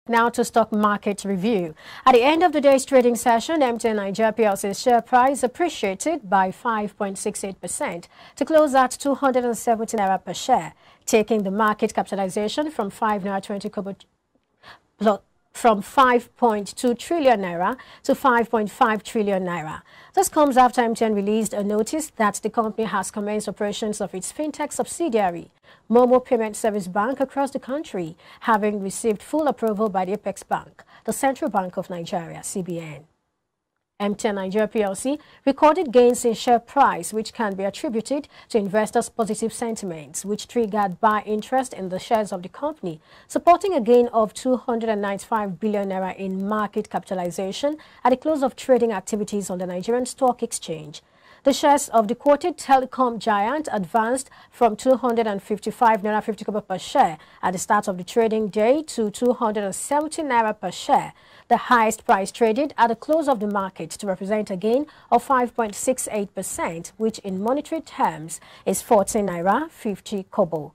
Now to stock market review. At the end of the day's trading session, MTN Nigeria PLC's share price appreciated by 5.68% to close at 270 naira per share, taking the market capitalization from 5.2 trillion naira to 5.5 trillion naira. This comes after MTN released a notice that the company has commenced operations of its fintech subsidiary, Momo Payment Service Bank, across the country, having received full approval by the Apex Bank, the Central Bank of Nigeria, CBN. MTN Nigeria PLC recorded gains in share price, which can be attributed to investors' positive sentiments, which triggered buy interest in the shares of the company, supporting a gain of 295 billion naira in market capitalization at the close of trading activities on the Nigerian Stock Exchange. The shares of the quoted telecom giant advanced from 255 naira 50 kobo per share at the start of the trading day to 270 naira per share, the highest price traded at the close of the market, to represent a gain of 5.68%, which in monetary terms is 14 naira 50 kobo.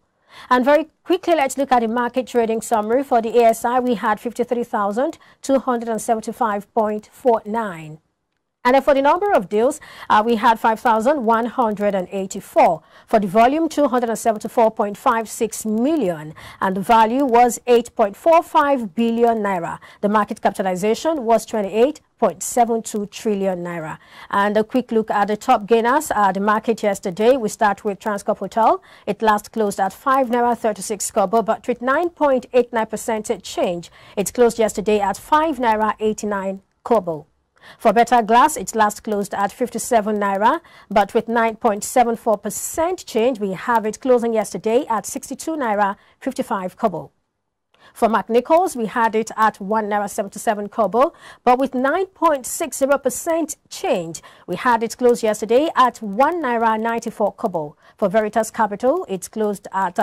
And very quickly, let's look at the market trading summary. For the ASI, we had 53,275.49. And then for the number of deals, we had 5,184. For the volume, 274.56 million. And the value was 8.45 billion naira. The market capitalization was 28.72 trillion naira. And a quick look at the top gainers. The market yesterday, we start with Transcorp Hotel. It last closed at 5 naira 36 kobo, but with 9.89% change. It closed yesterday at 5 naira 89 kobo. For Better Glass, it last closed at 57 naira, but with 9.74% change, we have it closing yesterday at 62 naira 55 kobo. For McNichols, we had it at 1 naira 77 kobo, but with 9.60% change, we had it closed yesterday at 1 naira 94 kobo. For Veritas Capital, it closed at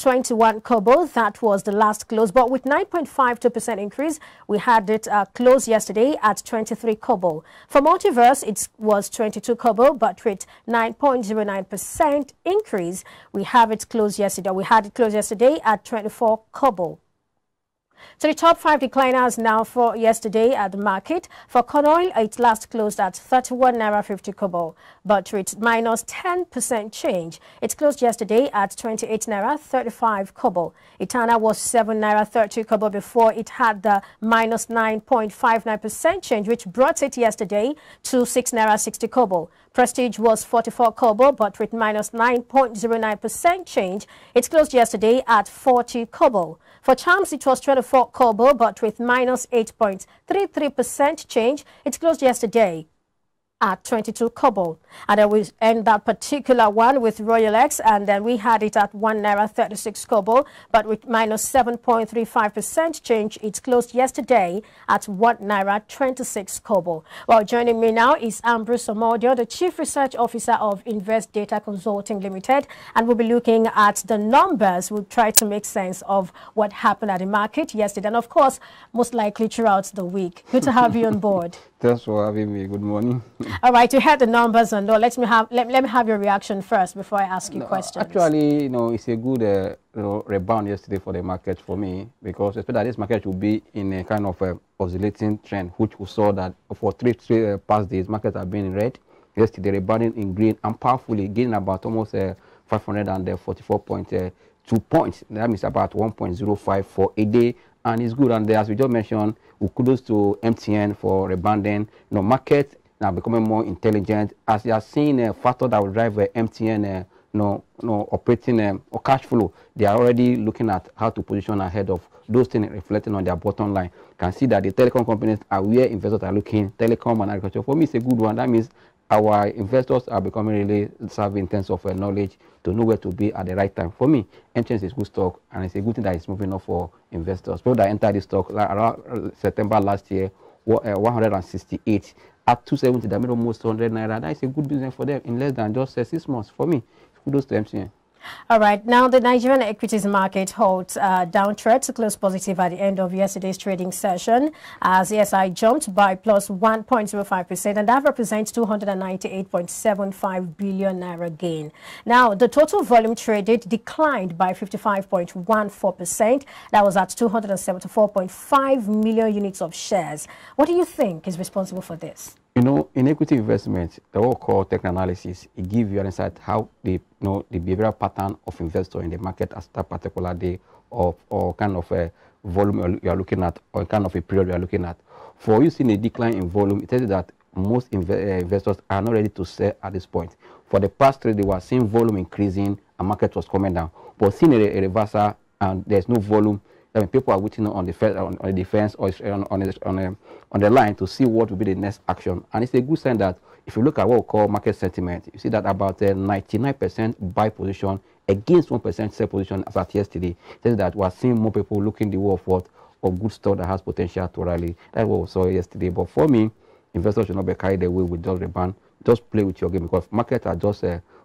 21 kobo. That was the last close, but with 9.52% increase, we had it close yesterday at 23 kobo. For Multiverse, it was 22 kobo, but with 9.09% increase, we have it closed yesterday. We had it closed yesterday at 24 kobo. So the top 5 decliners now for yesterday at the market. For corn oil, it last closed at 31 naira 50 kobo, but with minus 10% change. It closed yesterday at 28 naira 35 kobo. Itana was 7 naira 30 kobo before it had the minus 9.59% change, which brought it yesterday to 6 naira 60 kobo. Prestige was 44 kobo, but with minus 9.09% change. It closed yesterday at 40 kobo. For Charms, it was 24 kobo, but with minus 8.33% change. It closed yesterday at 22 kobo. And then we end that particular one with Royal X, and then we had it at 1 naira 36 kobo, but with minus 7.35% change. It closed yesterday at 1 naira 26 kobo. Well, joining me now is Ambrose Omodio, the Chief Research Officer of Invest Data Consulting Limited, and we'll be looking at the numbers. We'll try to make sense of what happened at the market yesterday, and of course, most likely throughout the week. Good to have you on board. Thanks for having me. Good morning. All right, you had the numbers and all. Let me have your reaction first before I ask you questions. Actually, it's a good rebound yesterday for the market for me, because I expect that this market will be in a kind of oscillating trend, which we saw that for three past days, markets have been in red. Yesterday, rebounding in green and powerfully gaining about almost 544.2 points. That means about 1.05 for a day. And it's good. And as we just mentioned, we kudos to MTN for rebounding. Market now becoming more intelligent, as you are seeing a factor that will drive MTN operating or cash flow. They are already looking at how to position ahead of those things reflecting on their bottom line. You can see that the telecom companies are where investors are looking. Telecom and agriculture, for me, it's a good one. That means our investors are becoming really savvy in terms of knowledge to know where to be at the right time. For me, MTN is good stock, and it's a good thing that it's moving up for investors. People that entered this stock around September last year were 168 at 270. That made almost 100 naira. That is a good business for them in less than just 6 months. For me, kudos to MTN. All right. Now, the Nigerian equities market holds downtrend to close positive at the end of yesterday's trading session, as the SI jumped by plus 1.05%, and that represents 298.75 billion naira gain. Now, the total volume traded declined by 55.14%. That was at 274.5 million units of shares. What do you think is responsible for this? You know, in equity investment, the whole core technical analysis, it gives you an insight how the behavioral pattern of investor in the market at that particular day, or kind of a volume you are looking at, or kind of a period you are looking at. For you seeing a decline in volume, it tells you that most investors are not ready to sell at this point. For the past 3 days, they were seeing volume increasing and market was coming down. But seeing a reversal and there's no volume, I mean, people are waiting on the defense or on the line to see what will be the next action. And it's a good sign that if you look at what we call market sentiment, you see that about 99% buy position against 1% sell position as at yesterday. It says that we are seeing more people looking the way of what, of good stock that has potential to rally. That's what we saw yesterday. But for me, investors should not be carried away with just the ban. Just play with your game, because markets are just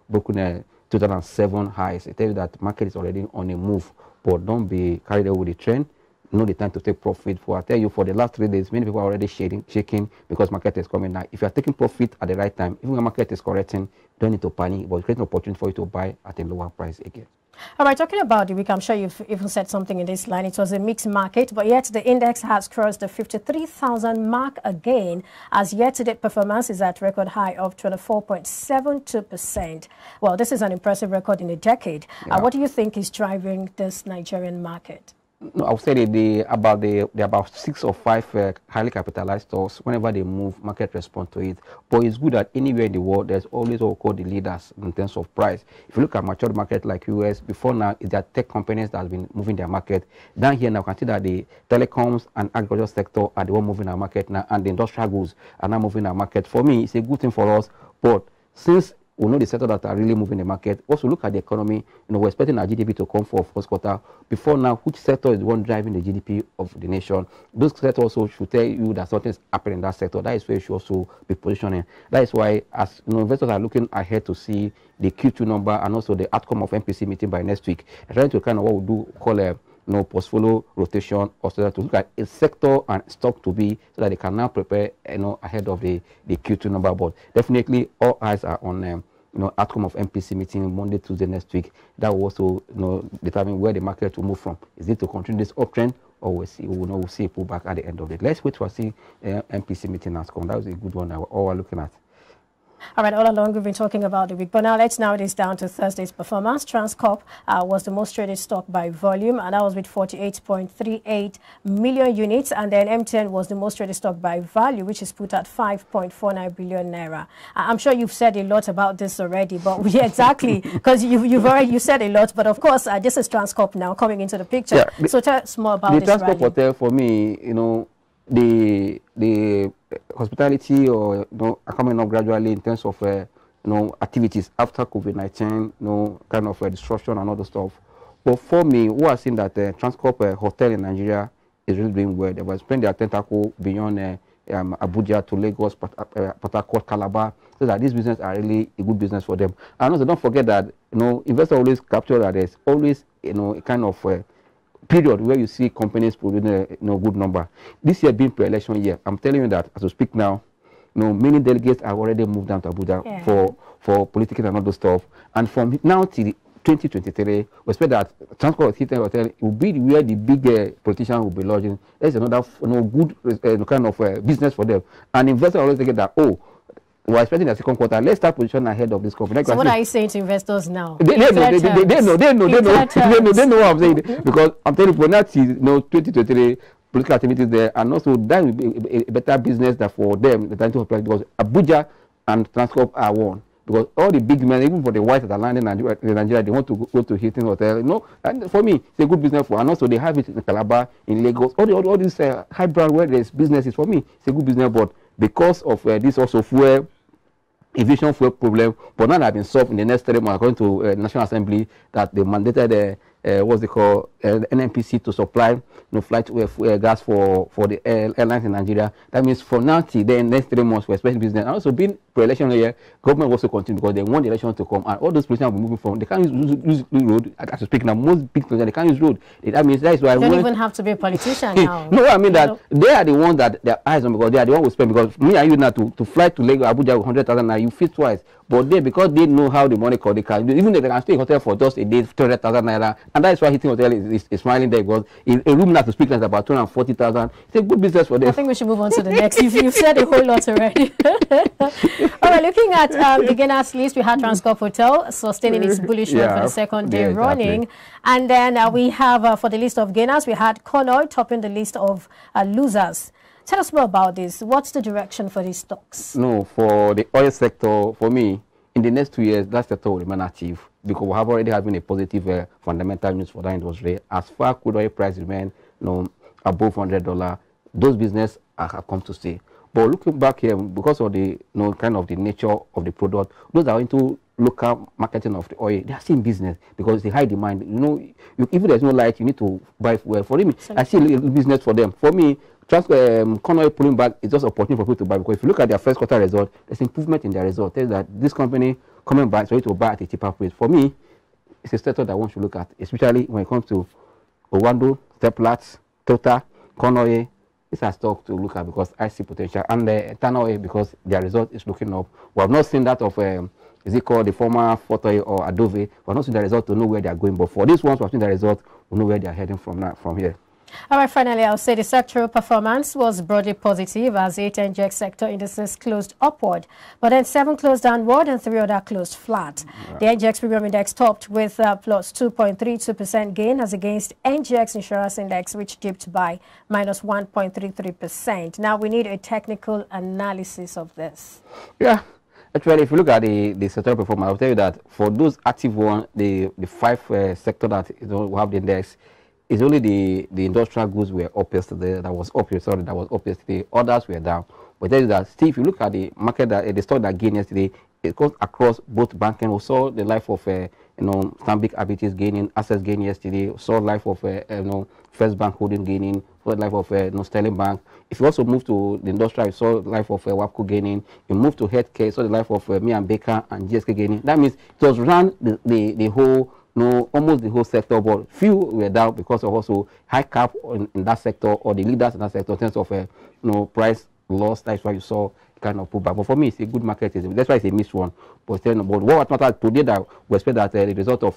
broken 2007 highs. It tells you that market is already on a move. But don't be carried away with the trend. Know the time to take profit. For I tell you, for the last 3 days, many people are already shaking because market is coming down. If you are taking profit at the right time, even when market is correcting, don't need to panic, but create an opportunity for you to buy at a lower price again. All right, talking about the week, I'm sure you've even said something in this line. It was a mixed market, but yet the index has crossed the 53,000 mark again, as year-to-date performance is at record high of 24.72%. Well, this is an impressive record in a decade. Yeah. What do you think is driving this Nigerian market? No, I would say about 6 or 5 highly capitalized stocks. Whenever they move, market respond to it. But it's good that anywhere in the world, there's always what we call the leaders in terms of price. If you look at mature market like US, before now, it's that tech companies that have been moving their market. Down here now, you can see that the telecoms and agriculture sector are the one moving our market now, and the industrial goods are now moving our market. For me, it's a good thing for us. But since we know the sector that are really moving the market, also look at the economy. You know, we're expecting our GDP to come for first quarter. Before now, which sector is the one driving the GDP of the nation? Those sectors also should tell you that something is happening in that sector. That is where you should also be positioning. That is why, as you know, investors are looking ahead to see the Q2 number and also the outcome of MPC meeting by next week. They're trying to kind of what we do call a portfolio rotation, or so that to look at a sector and stock to be, so that they can now prepare, ahead of the Q2 number. But definitely all eyes are on outcome of MPC meeting Monday, Tuesday next week. That will also determine where the market will move from. Is it to continue this uptrend, or we'll see a pullback at the end of it? Let's wait to see MPC meeting has come. That was a good one. All we're looking at. All right, all along we've been talking about the week, but now let's narrow this down to Thursday's performance. Transcorp was the most traded stock by volume, and that was with 48.38 million units. And then MTN was the most traded stock by value, which is put at 5.49 billion naira. I'm sure you've said a lot about this already, but exactly, because you said a lot. But of course, this is Transcorp now coming into the picture. Yeah, so tell us more about this. The Transcorp hotel, for me, the hospitality are coming up gradually in terms of activities after COVID-19, kind of disruption and other stuff. But for me, what I've seen that Transcorp hotel in Nigeria is really doing well. They will spread their tentacle beyond Abuja to Lagos, Port Harcourt, Calabar, so that these businesses are really a good business for them. And also, don't forget that investors always capture that there's always a kind of period where you see companies producing a good number. This year being pre-election year, I'm telling you that as we speak now, many delegates have already moved down to Abuja for political and other stuff. And from now till 2023, we expect that Transport Hotel will be where the big politicians will be lodging. There's another good kind of business for them. And investors always think that, we're expecting the second quarter. Let's start position ahead of this company. So what are you saying to investors now? They know what I'm saying. Because I'm telling you, for now, 2023 political activities there, and also that will be a better business that for them, the time to apply, because Abuja and Transcorp are one. Because all the big men, even for the whites that are landing in Nigeria, they want to go to Hilton Hotel. And for me, it's a good business for, and also they have it in Calabar, in Lagos, all these high brand where there's businesses. For me, it's a good business, but because of this also aviation fuel problem, but now that have been solved in the next 3 months, according to National Assembly, that they mandated what's they call NNPC to supply flight gas for the airlines in Nigeria. That means from now till the next 3 months, we're expecting business. And also being pre-election here, government wants to continue because they want the election to come, and all those politicians will be moving from. They can't use road. As I speak now, most big politicians they can't use road. That means that is why. You don't even have to be a politician now. No, I mean that they are the ones that their eyes on because they are the ones who spend. Because me and you now to fly to Lagos, Abuja, 100,000 naira, you fit twice. But they, because they know how the money comes, they can even if they can stay in hotel for just a day, 200,000 naira, and that is why Hilton Hotel is smiling there because a room now to speak is about 240,000. It's a good business for them. I think we should move on to the next. You've said a whole lot already. All right, looking at the gainers list, we had Transcorp Hotel sustaining its bullish run for the second day running, and then we have for the list of gainers, we had Conoil topping the list of losers. Tell us more about this. What's the direction for these stocks? No, for the oil sector, for me, in the next 2 years, that sector will remain active because we have already having a positive fundamental news for that industry. As far crude oil price remain above $100, those business are come to stay. But looking back here, because of the kind of the nature of the product, those are into local marketing of the oil. They are still in business because it's a high demand. If there's no light, you need to buy fuel. For me, I see a business for them. For me, Conoil pulling back is just an opportunity for people to buy because if you look at their first quarter result, there's improvement in their result. Tells that this company coming back so to buy at a cheaper price. For me, it's a sector that one should look at, especially when it comes to Owando, Seplat, Total, Conoil. These are stocks to look at because I see potential, and Eternal Oil because their result is looking up. We have not seen that of is it called the former Fort Oil or Adobe. We have not seen the result to know where they are going, but for these ones we have seen the result, we know where they are heading from here. All right, finally, I'll say the sectoral performance was broadly positive as 8 NGX sector indices closed upward, but then 7 closed downward and 3 other closed flat. Right. The NGX Premium Index topped with plus 2.32% gain as against NGX Insurance Index, which dipped by minus 1.33%. Now, we need a technical analysis of this. Yeah. Actually, if you look at the sectoral performance, I'll tell you that for those active ones, the 5 sector that we have the index, it's only the industrial goods were up yesterday. That was up yesterday. Others were down. But tell you that still, if you look at the market, the stock that gained yesterday, it goes across both banking. We saw the life of Stanbic IBTX gaining, Access gaining yesterday. We saw life of First Bank Holding gaining. Saw the life of Sterling Bank. If you also move to the industrial, you saw the life of WAPCO gaining. You move to healthcare, you saw the life of me and Baker and GSK gaining. That means it was run the whole. Almost the whole sector, but few were down because of also high cap in that sector or the leaders in that sector in terms of price loss. That's why you saw kind of pullback. But for me, it's a good market. That's why it's a missed one. But what matters today that we expect that the result of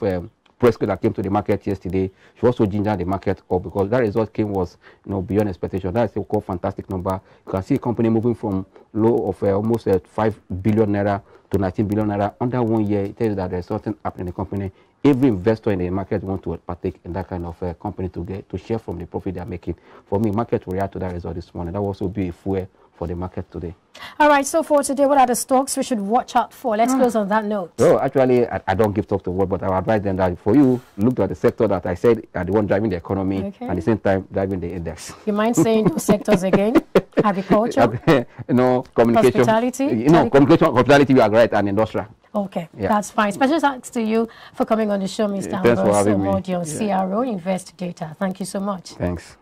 Prescott that came to the market yesterday should also ginger the market up because that result was beyond expectation. That is a fantastic number. You can see a company moving from low of almost 5 billion naira to 19 billion naira under 1 year. It tells you that there's something happening in the company. Every investor in the market wants to partake in that kind of company to share from the profit they are making. For me, market will react to that result this morning. That will also be a fuel for the market today. All right, so for today, what are the stocks we should watch out for? Let's close on that note. Well, actually, I don't give talk to world, but I would advise them that for you, look at the sector that I said are the one driving the economy and at the same time driving the index. You mind saying those sectors again? Agriculture? Communication. Hospitality? Communication, hospitality, you are right, and industrial. Okay, that's fine. Special thanks to you for coming on the show, Mr. Ambrose CRO Invest Data. Thank you so much. Thanks.